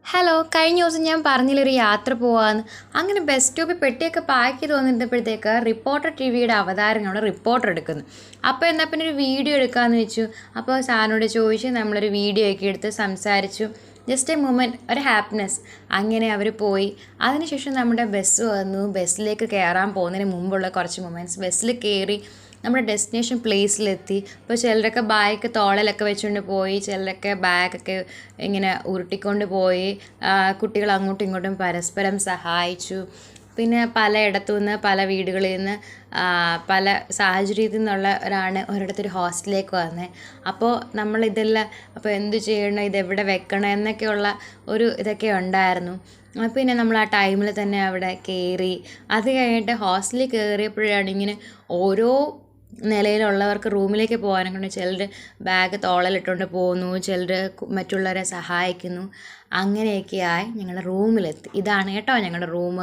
Hello, കഴിഞ്ഞ ദിവസം ഞാൻ പറഞ്ഞില്ലൊരു യാത്ര പോവാന്ന്. അങ്ങനെ ബസ് സ്റ്റോപ്പിൽ പെട്ടിയൊക്കെ പാക്ക് ചെയ്ത് വന്നിരുന്നപ്പോഴത്തേക്ക് റിപ്പോർട്ടർ ടി വിയുടെ അവതാരങ്ങളോട് റിപ്പോർട്ടർ എടുക്കുന്നു. അപ്പോൾ എന്നാൽ പിന്നെ ഒരു വീഡിയോ എടുക്കാമെന്ന് വെച്ചു. അപ്പോൾ സാറിനോട് ചോദിച്ചു, നമ്മളൊരു വീഡിയോ ഒക്കെ എടുത്ത് സംസാരിച്ചു. ജസ്റ്റ് എ മൊമെൻറ്റ്, ഒരു ഹാപ്പിനെസ്. അങ്ങനെ അവർ പോയി. അതിനുശേഷം നമ്മുടെ ബസ് വന്നു. ബസ്സിലേക്ക് കയറാൻ പോകുന്നതിന് മുമ്പുള്ള കുറച്ച് മൊമെൻറ്റ്സ്. ബസ്സിൽ കയറി നമ്മുടെ ഡെസ്റ്റിനേഷൻ പ്ലേസിലെത്തി. അപ്പോൾ ചിലരൊക്കെ ബാഗൊക്കെ തോളലൊക്കെ വെച്ചുകൊണ്ട് പോയി, ചിലരൊക്കെ ബാഗൊക്കെ ഇങ്ങനെ ഉരുട്ടിക്കൊണ്ട് പോയി. കുട്ടികൾ അങ്ങോട്ടും ഇങ്ങോട്ടും പരസ്പരം സഹായിച്ചു. പിന്നെ പലയിടത്തു നിന്ന്, പല വീടുകളിൽ നിന്ന്, പല സാഹചര്യത്തിൽ നിന്നുള്ളവരാണ് ഒരിടത്തൊരു ഹോസ്റ്റലിലേക്ക് വന്നത്. അപ്പോൾ നമ്മളിതെല്ലാം അപ്പോൾ എന്ത് ചെയ്യണം, ഇതെവിടെ വെക്കണം എന്നൊക്കെയുള്ള ഒരു ഇതൊക്കെ ഉണ്ടായിരുന്നു. പിന്നെ നമ്മൾ ആ ടൈമിൽ തന്നെ അവിടെ കയറി. അത് കഴിഞ്ഞിട്ട് ഹോസ്റ്റലിൽ കയറിയപ്പോഴാണ് ഇങ്ങനെ ഓരോ നിലയിലുള്ളവർക്ക് റൂമിലേക്ക് പോകാനൊക്കെ ഉണ്ട്. ചിലർ ബാഗ് തോളലിട്ടുകൊണ്ട് പോകുന്നു, ചിലർ മറ്റുള്ളവരെ സഹായിക്കുന്നു. അങ്ങനെയൊക്കെയായി ഞങ്ങളുടെ റൂമിലെത്തി. ഇതാണ് കേട്ടോ ഞങ്ങളുടെ റൂം.